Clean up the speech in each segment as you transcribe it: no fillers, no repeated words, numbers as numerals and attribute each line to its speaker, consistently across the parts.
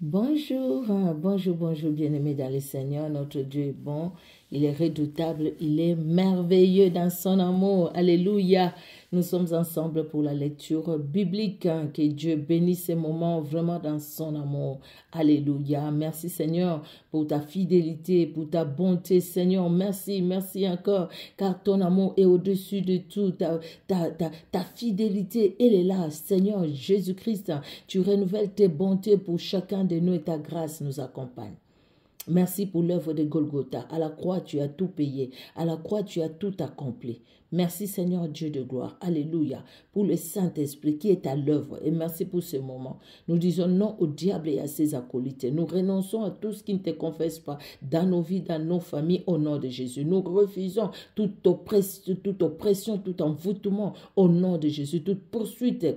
Speaker 1: Bonjour, bonjour, bonjour, bien-aimés dans le Seigneur. Notre Dieu est bon, il est redoutable, il est merveilleux dans son amour. Alléluia. Nous sommes ensemble pour la lecture biblique. Que Dieu bénisse ces moments vraiment dans son amour. Alléluia. Merci Seigneur pour ta fidélité, pour ta bonté. Seigneur, merci, merci encore, car ton amour est au-dessus de tout. Ta fidélité, elle est là. Seigneur Jésus-Christ, tu renouvelles tes bontés pour chacun de nous et ta grâce nous accompagne. Merci pour l'œuvre de Golgotha. À la croix, tu as tout payé. À la croix, tu as tout accompli. Merci Seigneur Dieu de gloire. Alléluia. Pour le Saint-Esprit qui est à l'œuvre. Et merci pour ce moment. Nous disons non au diable et à ses acolytes. Nous renonçons à tout ce qui ne te confesse pas dans nos vies, dans nos familles, au nom de Jésus. Nous refusons toute oppression, tout envoûtement au nom de Jésus. Toute poursuite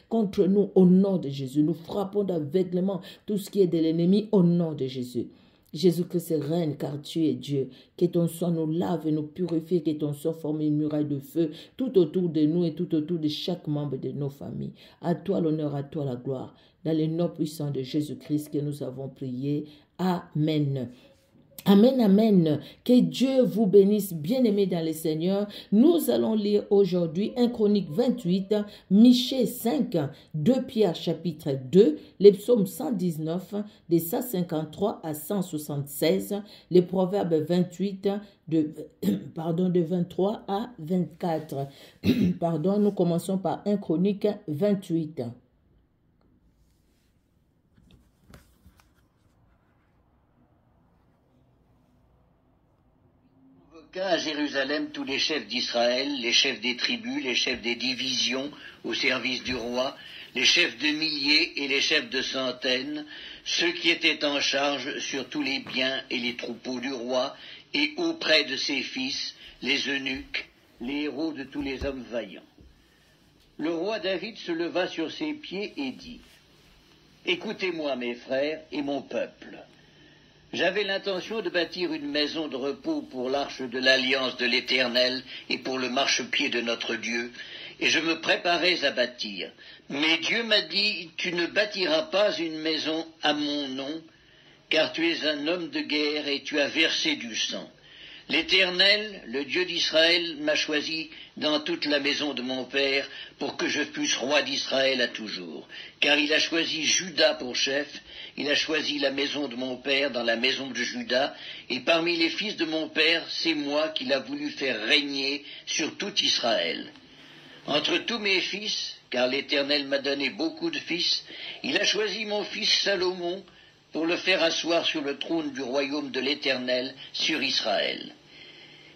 Speaker 1: contre nous au nom de Jésus. Nous frappons d'aveuglement tout ce qui est de l'ennemi au nom de Jésus. Jésus-Christ règne car tu es Dieu. Que ton sang nous lave et nous purifie, que ton sang forme une muraille de feu tout autour de nous et tout autour de chaque membre de nos familles. À toi l'honneur, à toi la gloire. Dans le nom puissant de Jésus-Christ que nous avons prié. Amen. Amen, amen. Que Dieu vous bénisse, bien-aimés dans le Seigneur. Nous allons lire aujourd'hui 1 Chronique 28, Michée 5, 2 Pierre chapitre 2, les psaumes 119, de 153 à 176, les proverbes 28, de 23 à 24. Nous commençons par 1 Chronique 28.
Speaker 2: À Jérusalem tous les chefs d'Israël, les chefs des tribus, les chefs des divisions au service du roi, les chefs de milliers et les chefs de centaines, ceux qui étaient en charge sur tous les biens et les troupeaux du roi, et auprès de ses fils, les eunuques, les héros de tous les hommes vaillants. Le roi David se leva sur ses pieds et dit : « Écoutez-moi, mes frères et mon peuple. J'avais l'intention de bâtir une maison de repos pour l'arche de l'alliance de l'Éternel et pour le marchepied de notre Dieu, et je me préparais à bâtir. Mais Dieu m'a dit : tu ne bâtiras pas une maison à mon nom, car tu es un homme de guerre et tu as versé du sang. L'Éternel, le Dieu d'Israël, m'a choisi dans toute la maison de mon père pour que je fusse roi d'Israël à toujours. Car il a choisi Juda pour chef, il a choisi la maison de mon père dans la maison de Juda, et parmi les fils de mon père, c'est moi qu'il a voulu faire régner sur tout Israël. Entre tous mes fils, car l'Éternel m'a donné beaucoup de fils, il a choisi mon fils Salomon pour le faire asseoir sur le trône du royaume de l'Éternel sur Israël.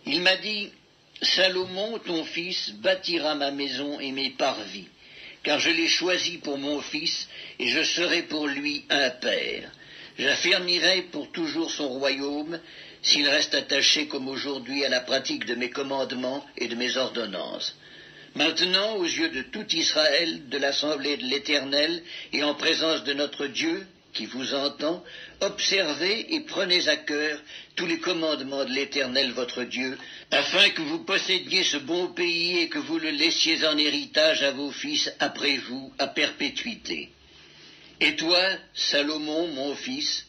Speaker 2: Il m'a dit : Salomon, ton fils, bâtira ma maison et mes parvis, car je l'ai choisi pour mon fils, et je serai pour lui un père. J'affermirai pour toujours son royaume, s'il reste attaché comme aujourd'hui à la pratique de mes commandements et de mes ordonnances. Maintenant, aux yeux de tout Israël, de l'assemblée de l'Éternel, et en présence de notre Dieu, qui vous entend, observez et prenez à cœur tous les commandements de l'Éternel votre Dieu, afin que vous possédiez ce bon pays et que vous le laissiez en héritage à vos fils après vous, à perpétuité. Et toi, Salomon, mon fils,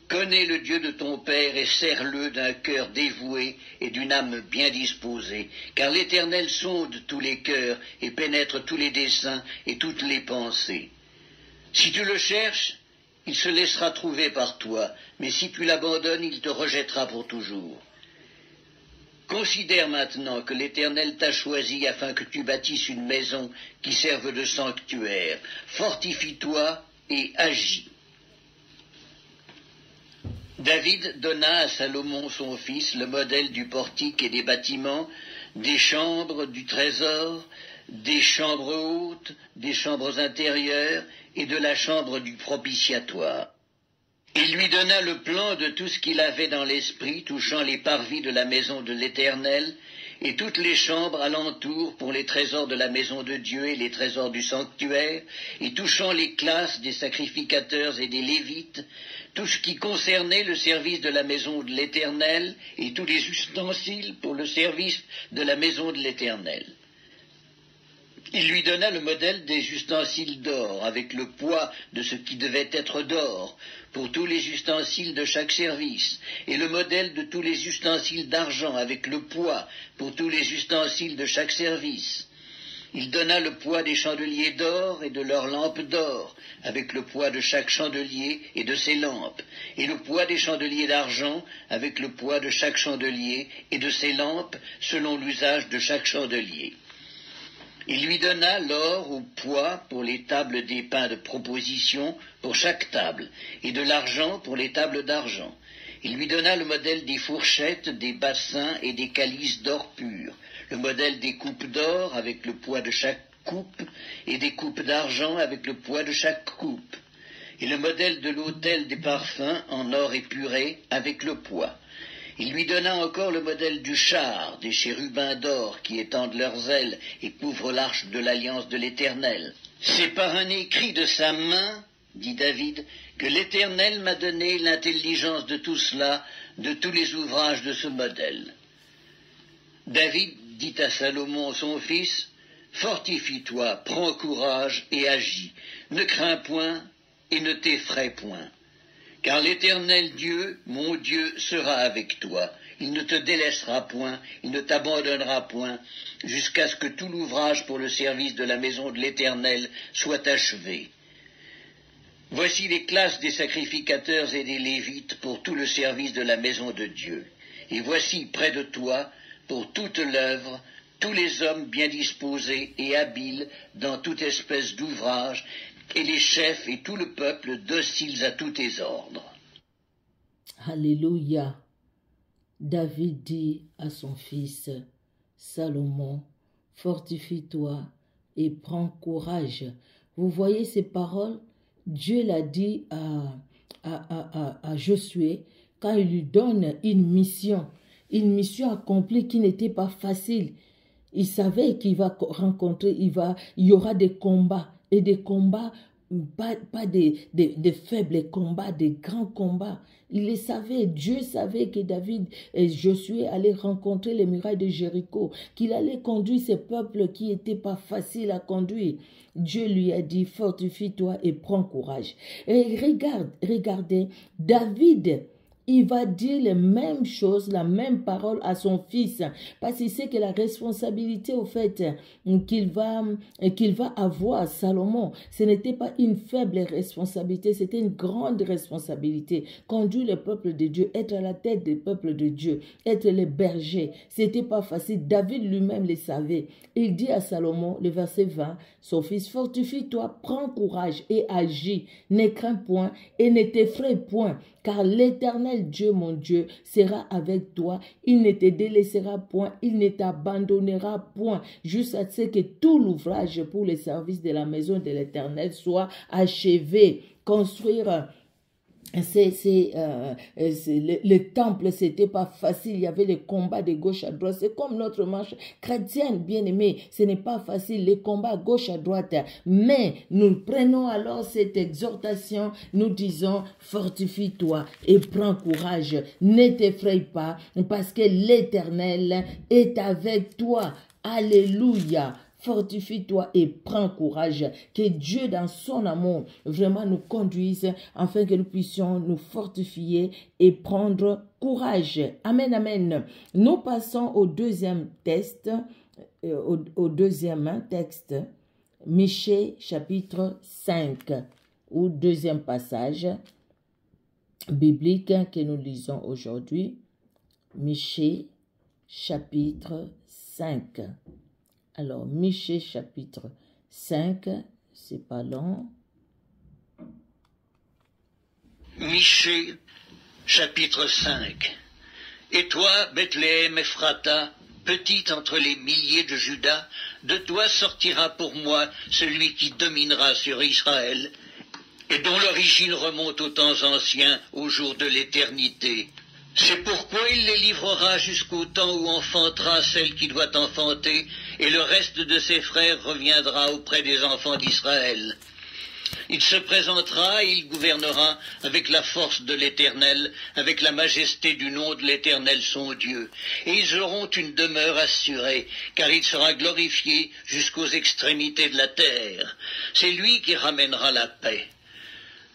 Speaker 2: connais le Dieu de ton père et sers-le d'un cœur dévoué et d'une âme bien disposée, car l'Éternel sonde tous les cœurs et pénètre tous les desseins et toutes les pensées. Si tu le cherches, il se laissera trouver par toi, mais si tu l'abandonnes, il te rejettera pour toujours. Considère maintenant que l'Éternel t'a choisi afin que tu bâtisses une maison qui serve de sanctuaire. Fortifie-toi et agis. » David donna à Salomon son fils le modèle du portique et des bâtiments, des chambres du trésor, des chambres hautes, des chambres intérieures et de la chambre du propitiatoire. Il lui donna le plan de tout ce qu'il avait dans l'esprit touchant les parvis de la maison de l'Éternel et toutes les chambres alentour pour les trésors de la maison de Dieu et les trésors du sanctuaire, et touchant les classes des sacrificateurs et des Lévites, tout ce qui concernait le service de la maison de l'Éternel et tous les ustensiles pour le service de la maison de l'Éternel. Il lui donna le modèle des ustensiles d'or, avec le poids de ce qui devait être d'or, pour tous les ustensiles de chaque service, et le modèle de tous les ustensiles d'argent, avec le poids pour tous les ustensiles de chaque service. Il donna le poids des chandeliers d'or et de leurs lampes d'or, avec le poids de chaque chandelier et de ses lampes, et le poids des chandeliers d'argent, avec le poids de chaque chandelier et de ses lampes, selon l'usage de chaque chandelier. Il lui donna l'or au poids pour les tables des pains de proposition pour chaque table, et de l'argent pour les tables d'argent. Il lui donna le modèle des fourchettes, des bassins et des calices d'or pur, le modèle des coupes d'or avec le poids de chaque coupe, et des coupes d'argent avec le poids de chaque coupe, et le modèle de l'autel des parfums en or épuré avec le poids. Il lui donna encore le modèle du char, des chérubins d'or qui étendent leurs ailes et couvrent l'arche de l'alliance de l'Éternel. C'est par un écrit de sa main, dit David, que l'Éternel m'a donné l'intelligence de tout cela, de tous les ouvrages de ce modèle. David dit à Salomon son fils, « Fortifie-toi, prends courage et agis, ne crains point et ne t'effraie point. Car l'Éternel Dieu, mon Dieu, sera avec toi. Il ne te délaissera point, il ne t'abandonnera point, jusqu'à ce que tout l'ouvrage pour le service de la maison de l'Éternel soit achevé. Voici les classes des sacrificateurs et des Lévites pour tout le service de la maison de Dieu. Et voici près de toi, pour toute l'œuvre, tous les hommes bien disposés et habiles dans toute espèce d'ouvrage, et les chefs et tout le peuple dociles à tous tes ordres. »
Speaker 1: Alléluia. David dit à son fils Salomon, « Fortifie-toi et prends courage. » Vous voyez ces paroles? Dieu l'a dit à Josué quand il lui donne une mission accomplie qui n'était pas facile. Il savait qu'il va rencontrer, il y aura des combats, et des combats, pas des faibles combats, des grands combats. Il les savait, Dieu savait que David et Josué allaient rencontrer les murailles de Jéricho, qu'il allait conduire ces peuples qui n'étaient pas faciles à conduire. Dieu lui a dit, fortifie-toi et prends courage. Et regardez, David, il va dire les mêmes choses, la même parole à son fils, parce qu'il sait que la responsabilité au fait qu'il va avoir, Salomon, ce n'était pas une faible responsabilité, c'était une grande responsabilité. Conduire le peuple de Dieu, être à la tête des peuples de Dieu, être les bergers, c'était pas facile. David lui-même le savait. Il dit à Salomon, le verset 20, son fils, fortifie-toi, prends courage et agis, ne crains point et ne t'effraie point, car l'Éternel Dieu, mon Dieu, sera avec toi. Il ne te délaissera point, il ne t'abandonnera point, jusqu'à ce que tout l'ouvrage pour le service de la maison de l'Éternel soit achevé. Construire le temple, c'était pas facile. Il y avait les combats de gauche à droite. C'est comme notre marche chrétienne, bien aimé. Ce n'est pas facile, les combats gauche à droite. Mais nous prenons alors cette exhortation. Nous disons, fortifie-toi et prends courage. Ne t'effraie pas, parce que l'Éternel est avec toi. Alléluia. Fortifie-toi et prends courage. Que Dieu, dans son amour, vraiment nous conduise afin que nous puissions nous fortifier et prendre courage. Amen, amen. Nous passons au deuxième texte, Michée chapitre 5, ou deuxième passage biblique que nous lisons aujourd'hui. Michée chapitre 5. Alors, Michée chapitre 5, c'est pas long.
Speaker 2: Michée chapitre 5. Et toi, Bethléem Ephrata, petite entre les milliers de Juda, de toi sortira pour moi celui qui dominera sur Israël, et dont l'origine remonte aux temps anciens, au jour de l'éternité. C'est pourquoi il les livrera jusqu'au temps où enfantera celle qui doit enfanter, et le reste de ses frères reviendra auprès des enfants d'Israël. Il se présentera et il gouvernera avec la force de l'Éternel, avec la majesté du nom de l'Éternel son Dieu. Et ils auront une demeure assurée, car il sera glorifié jusqu'aux extrémités de la terre. C'est lui qui ramènera la paix.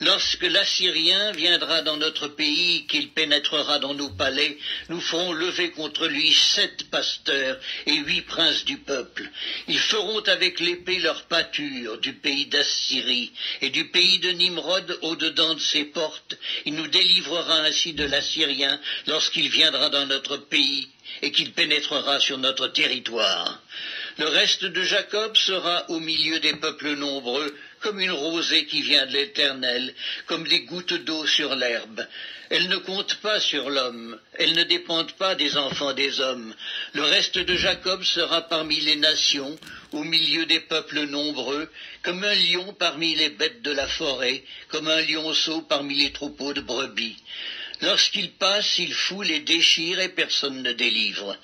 Speaker 2: Lorsque l'Assyrien viendra dans notre pays, qu'il pénétrera dans nos palais, nous ferons lever contre lui 7 pasteurs et 8 princes du peuple. Ils feront avec l'épée leur pâture du pays d'Assyrie et du pays de Nimrod au-dedans de ses portes. Il nous délivrera ainsi de l'Assyrien lorsqu'il viendra dans notre pays et qu'il pénétrera sur notre territoire. Le reste de Jacob sera au milieu des peuples nombreux, comme une rosée qui vient de l'Éternel, comme des gouttes d'eau sur l'herbe. Elles ne comptent pas sur l'homme, elles ne dépendent pas des enfants des hommes. Le reste de Jacob sera parmi les nations, au milieu des peuples nombreux, comme un lion parmi les bêtes de la forêt, comme un lionceau parmi les troupeaux de brebis. Lorsqu'il passe, il foule et déchire et personne ne délivre.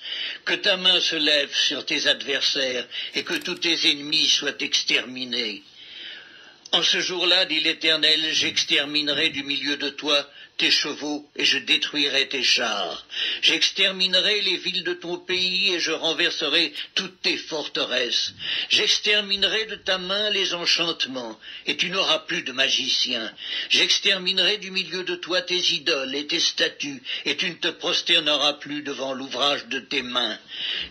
Speaker 2: Que ta main se lève sur tes adversaires et que tous tes ennemis soient exterminés. En ce jour-là, dit l'Éternel, j'exterminerai du milieu de toi tes chevaux et je détruirai tes chars. J'exterminerai les villes de ton pays et je renverserai toutes tes forteresses. J'exterminerai de ta main les enchantements et tu n'auras plus de magiciens. J'exterminerai du milieu de toi tes idoles et tes statues et tu ne te prosterneras plus devant l'ouvrage de tes mains.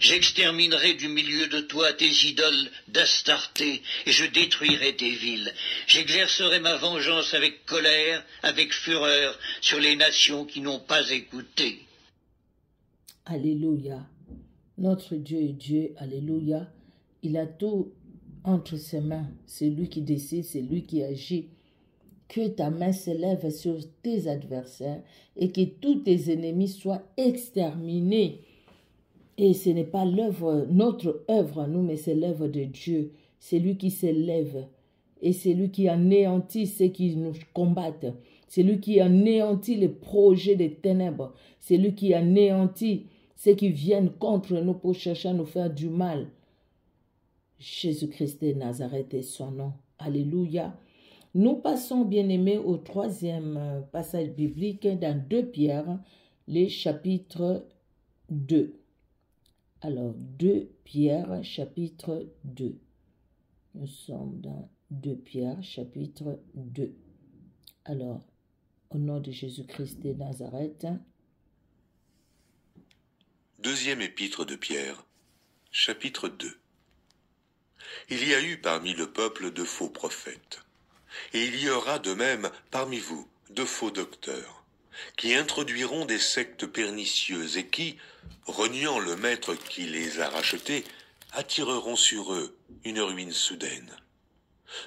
Speaker 2: J'exterminerai du milieu de toi tes idoles d'Astarté et je détruirai tes villes. J'exercerai ma vengeance avec colère, avec fureur, sur les nations qui n'ont pas écouté.
Speaker 1: Alléluia. Notre Dieu est Dieu. Alléluia. Il a tout entre ses mains. C'est lui qui décide, c'est lui qui agit. Que ta main s'élève sur tes adversaires et que tous tes ennemis soient exterminés. Et ce n'est pas notre œuvre à nous, mais c'est l'œuvre de Dieu. C'est lui qui s'élève. Et c'est lui qui anéantit ceux qui nous combattent. C'est lui qui anéantit les projets des ténèbres. C'est lui qui anéantit ceux qui viennent contre nous pour chercher à nous faire du mal. Jésus-Christ de Nazareth est son nom. Alléluia. Nous passons, bien-aimés, au 3e passage biblique dans 2 Pierre, le chapitre 2. Alors, 2 Pierre, chapitre 2. Nous sommes dans 2 Pierre, chapitre 2. Alors, au nom de Jésus-Christ de Nazareth.
Speaker 3: Deuxième épître de Pierre, chapitre 2. Il y a eu parmi le peuple de faux prophètes, et il y aura de même parmi vous de faux docteurs, qui introduiront des sectes pernicieuses et qui, reniant le maître qui les a rachetés, attireront sur eux une ruine soudaine.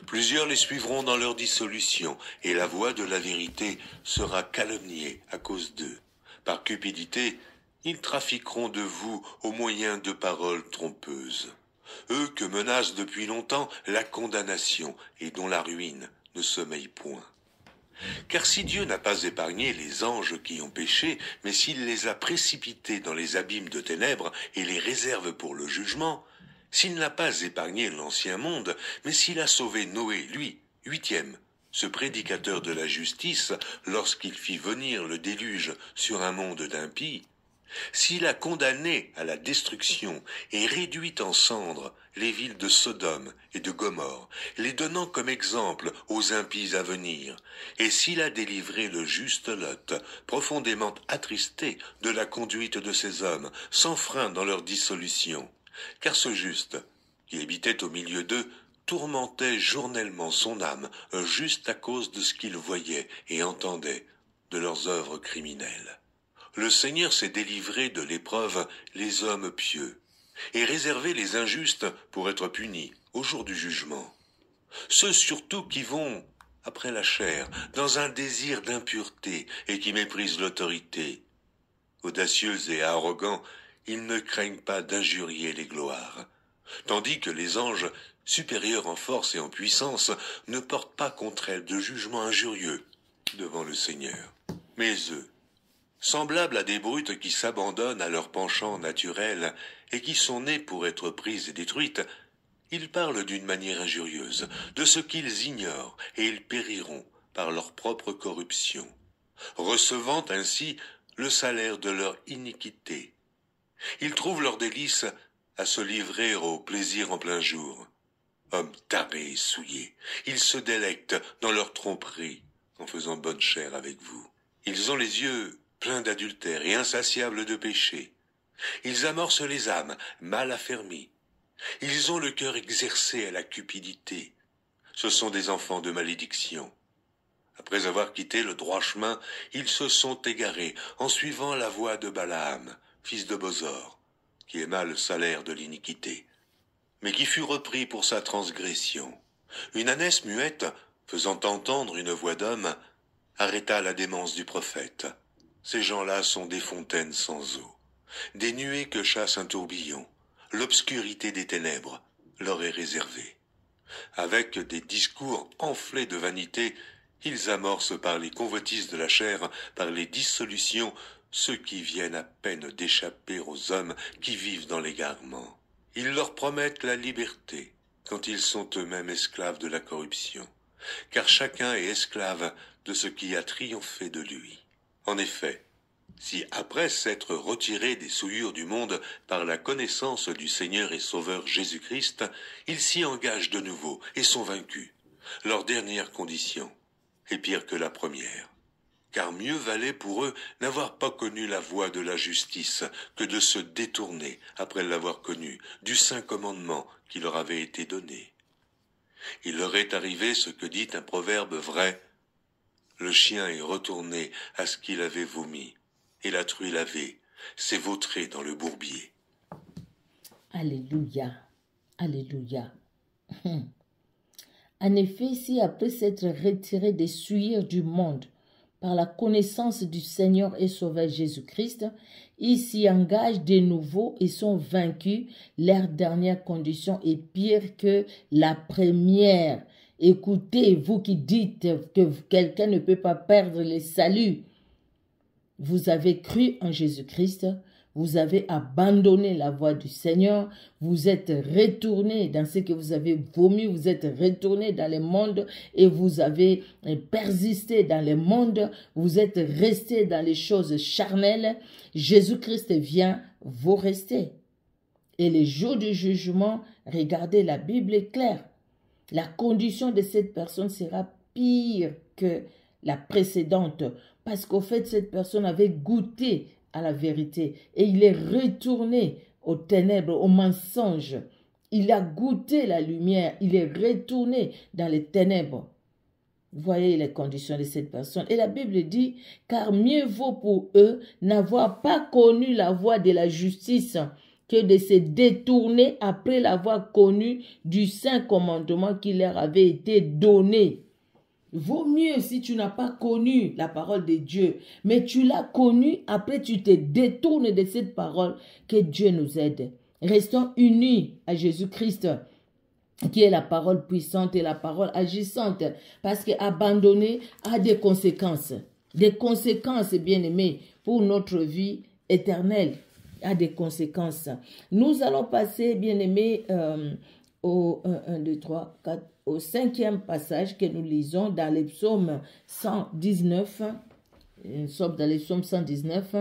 Speaker 3: Plusieurs les suivront dans leur dissolution, et la voie de la vérité sera calomniée à cause d'eux. Par cupidité, ils trafiqueront de vous au moyen de paroles trompeuses. Eux que menace depuis longtemps la condamnation, et dont la ruine ne sommeille point. Car si Dieu n'a pas épargné les anges qui ont péché, mais s'il les a précipités dans les abîmes de ténèbres et les réserve pour le jugement, s'il n'a pas épargné l'ancien monde, mais s'il a sauvé Noé, lui, 8e, ce prédicateur de la justice, lorsqu'il fit venir le déluge sur un monde d'impies, s'il a condamné à la destruction et réduit en cendres les villes de Sodome et de Gomorrhe, les donnant comme exemple aux impies à venir, et s'il a délivré le juste Lot, profondément attristé de la conduite de ces hommes, sans frein dans leur dissolution, car ce juste, qui habitait au milieu d'eux, tourmentait journellement son âme, juste à cause de ce qu'il voyait et entendait de leurs œuvres criminelles. Le Seigneur s'est délivré de l'épreuve les hommes pieux, et réservé les injustes pour être punis au jour du jugement. Ceux surtout qui vont, après la chair, dans un désir d'impureté et qui méprisent l'autorité. Audacieux et arrogants, ils ne craignent pas d'injurier les gloires, tandis que les anges, supérieurs en force et en puissance, ne portent pas contre elles de jugement injurieux devant le Seigneur. Mais eux, semblables à des brutes qui s'abandonnent à leurs penchants naturels et qui sont nées pour être prises et détruites, Ils parlent d'une manière injurieuse de ce qu'ils ignorent, et ils périront par leur propre corruption, recevant ainsi le salaire de leur iniquité. Ils trouvent leur délice à se livrer au plaisir en plein jour. Hommes tarés et souillés, ils se délectent dans leur tromperie en faisant bonne chère avec vous. Ils ont les yeux pleins d'adultère et insatiables de péché. Ils amorcent les âmes mal affermies. Ils ont le cœur exercé à la cupidité. Ce sont des enfants de malédiction. Après avoir quitté le droit chemin, ils se sont égarés en suivant la voie de Balaam, fils de Bosor, qui aima le salaire de l'iniquité, mais qui fut repris pour sa transgression. Une ânesse muette, faisant entendre une voix d'homme, arrêta la démence du prophète. Ces gens-là sont des fontaines sans eau, des nuées que chasse un tourbillon. L'obscurité des ténèbres leur est réservée. Avec des discours enflés de vanité, ils amorcent par les convoitises de la chair, par les dissolutions, ceux qui viennent à peine d'échapper aux hommes qui vivent dans l'égarement. Ils leur promettent la liberté, quand ils sont eux-mêmes esclaves de la corruption, car chacun est esclave de ce qui a triomphé de lui. En effet, si après s'être retirés des souillures du monde par la connaissance du Seigneur et Sauveur Jésus-Christ, ils s'y engagent de nouveau et sont vaincus, leur dernière condition est pire que la première. Car mieux valait pour eux n'avoir pas connu la voie de la justice que de se détourner, après l'avoir connue, du saint commandement qui leur avait été donné. Il leur est arrivé ce que dit un proverbe vrai, « Le chien est retourné à ce qu'il avait vomi, et la truie lavée s'est vautrée dans le bourbier. »
Speaker 1: Alléluia, alléluia. En effet, si après s'être retirés des souillures du monde, par la connaissance du Seigneur et Sauveur Jésus-Christ, ils s'y engagent de nouveau et sont vaincus, leur dernière condition est pire que la première. Écoutez, vous qui dites que quelqu'un ne peut pas perdre le salut, vous avez cru en Jésus-Christ, vous avez abandonné la voie du Seigneur, vous êtes retourné dans ce que vous avez vomi, vous êtes retourné dans le monde et vous avez persisté dans le monde, vous êtes resté dans les choses charnelles. Jésus-Christ vient vous rester. Et le jour du jugement, regardez, la Bible est claire. La condition de cette personne sera pire que la précédente parce qu'au fait, cette personne avait goûté à la vérité et il est retourné aux ténèbres, aux mensonges. Il a goûté la lumière, il est retourné dans les ténèbres. Vous voyez les conditions de cette personne. Et la Bible dit, car mieux vaut pour eux n'avoir pas connu la voie de la justice que de se détourner après l'avoir connu du saint commandement qui leur avait été donné. Vaut mieux si tu n'as pas connu la parole de Dieu, mais tu l'as connue, après tu te détournes de cette parole, que Dieu nous aide. Restons unis à Jésus-Christ, qui est la parole puissante et la parole agissante, parce qu'abandonner a des conséquences, bien-aimés, pour notre vie éternelle, a des conséquences. Nous allons passer, bien-aimés, au 1, 2, 3, 4, au 5e passage que nous lisons dans les psaumes 119, nous sommes dans les psaumes 119,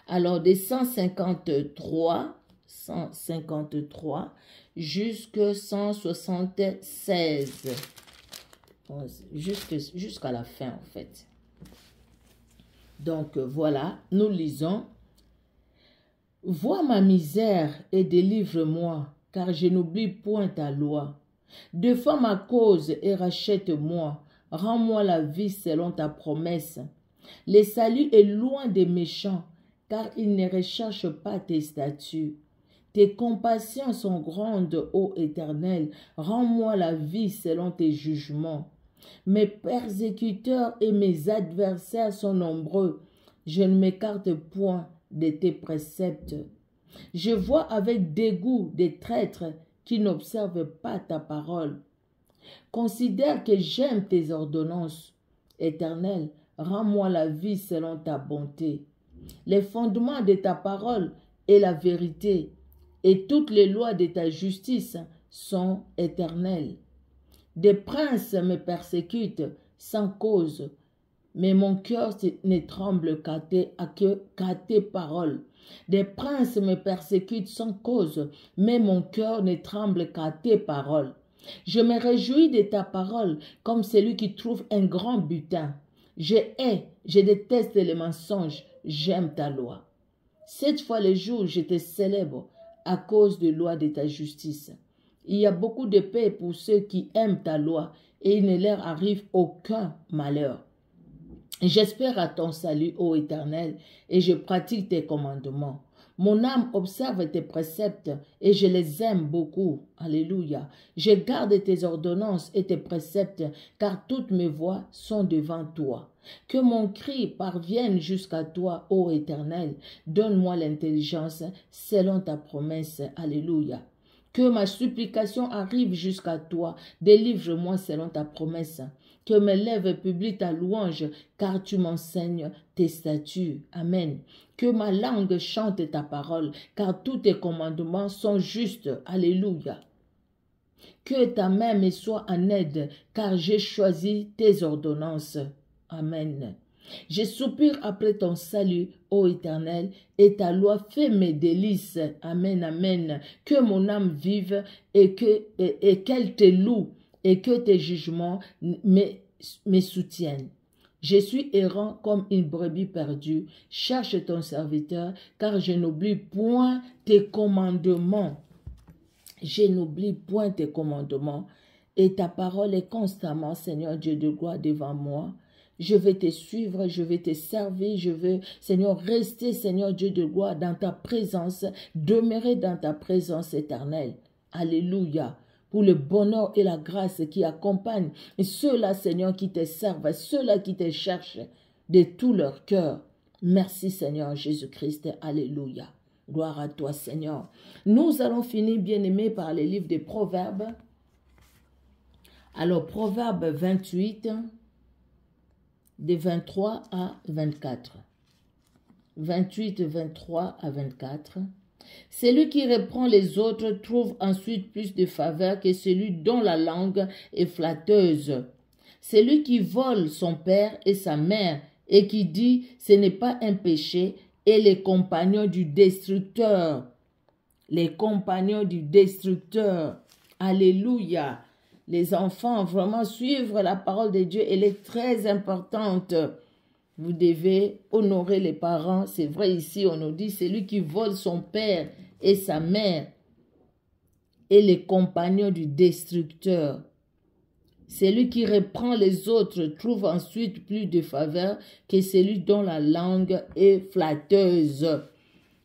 Speaker 1: alors des 153 jusqu'à 176, jusqu'à la fin en fait. Donc voilà, nous lisons. Vois ma misère et délivre-moi, car je n'oublie point ta loi. Défends ma cause et rachète-moi. Rends-moi la vie selon ta promesse. Le salut est loin des méchants, car ils ne recherchent pas tes statuts. Tes compassions sont grandes, ô Éternel. Rends-moi la vie selon tes jugements. Mes persécuteurs et mes adversaires sont nombreux. Je ne m'écarte point de tes préceptes. Je vois avec dégoût des traîtres qui n'observent pas ta parole. Considère que j'aime tes ordonnances. Éternel, rends-moi la vie selon ta bonté. Les fondements de ta parole est la vérité, et toutes les lois de ta justice sont éternels. Des princes me persécutent sans cause, mais mon cœur ne tremble qu'à tes paroles. Des princes me persécutent sans cause, mais mon cœur ne tremble qu'à tes paroles. Je me réjouis de ta parole comme celui qui trouve un grand butin. Je déteste les mensonges, j'aime ta loi. 7 fois le jour, je te célèbre à cause de loi de ta justice. Il y a beaucoup de paix pour ceux qui aiment ta loi et il ne leur arrive aucun malheur. J'espère à ton salut, ô Éternel, et je pratique tes commandements. Mon âme observe tes préceptes et je les aime beaucoup. Alléluia. Je garde tes ordonnances et tes préceptes, car toutes mes voies sont devant toi. Que mon cri parvienne jusqu'à toi, ô Éternel. Donne-moi l'intelligence selon ta promesse. Alléluia. Que ma supplication arrive jusqu'à toi. Délivre-moi selon ta promesse. Que mes lèvres publient ta louange, car tu m'enseignes tes statuts. Amen. Que ma langue chante ta parole, car tous tes commandements sont justes. Alléluia. Que ta main me soit en aide, car j'ai choisi tes ordonnances. Amen. Je soupire après ton salut, ô Éternel, et ta loi fait mes délices. Amen, amen. Que mon âme vive et qu'elle te loue, et que tes jugements me soutiennent. Je suis errant comme une brebis perdue. Cherche ton serviteur, car je n'oublie point tes commandements. Je n'oublie point tes commandements, et ta parole est constamment, Seigneur Dieu de gloire, devant moi. Je vais te suivre, je vais te servir, je veux, Seigneur, rester, Seigneur Dieu de gloire, dans ta présence, demeurer dans ta présence éternelle. Alléluia. Pour le bonheur et la grâce qui accompagnent ceux-là, Seigneur, qui te servent, ceux-là qui te cherchent de tout leur cœur. Merci, Seigneur Jésus-Christ. Alléluia. Gloire à toi, Seigneur. Nous allons finir, bien-aimés, par les livres des Proverbes. Alors, Proverbe 28, de 23 à 24. 28, 23 à 24. Celui qui reprend les autres trouve ensuite plus de faveur que celui dont la langue est flatteuse. Celui qui vole son père et sa mère et qui dit « ce n'est pas un péché » est les compagnons du destructeur. Les compagnons du destructeur. Alléluia. Les enfants, vraiment suivre la parole de Dieu, elle est très importante. Vous devez honorer les parents. C'est vrai, ici, on nous dit, c'est lui qui vole son père et sa mère et les compagnons du destructeur. Celui qui reprend les autres trouve ensuite plus de faveur que celui dont la langue est flatteuse.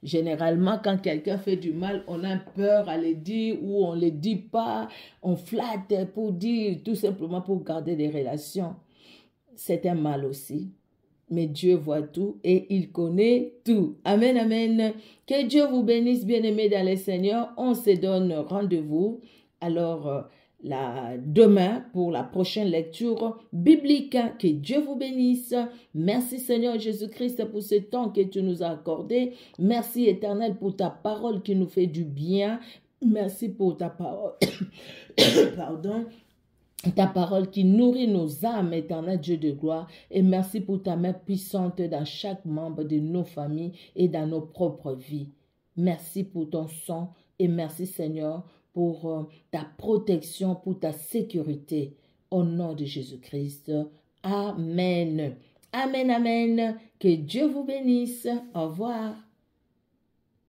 Speaker 1: Généralement, quand quelqu'un fait du mal, on a peur à le dire ou on ne le dit pas. On flatte pour dire, tout simplement pour garder des relations. C'est un mal aussi. Mais Dieu voit tout et il connaît tout. Amen, amen. Que Dieu vous bénisse, bien-aimés dans le Seigneur. On se donne rendez-vous. Alors, demain pour la prochaine lecture biblique. Que Dieu vous bénisse. Merci Seigneur Jésus-Christ pour ce temps que tu nous as accordé. Merci Éternel pour ta parole qui nous fait du bien. Merci pour ta parole. Pardon. Ta parole qui nourrit nos âmes, Éternel Dieu de gloire. Et merci pour ta main puissante dans chaque membre de nos familles et dans nos propres vies. Merci pour ton sang et merci Seigneur pour ta protection, pour ta sécurité. Au nom de Jésus-Christ. Amen. Amen, amen. Que Dieu vous bénisse. Au revoir.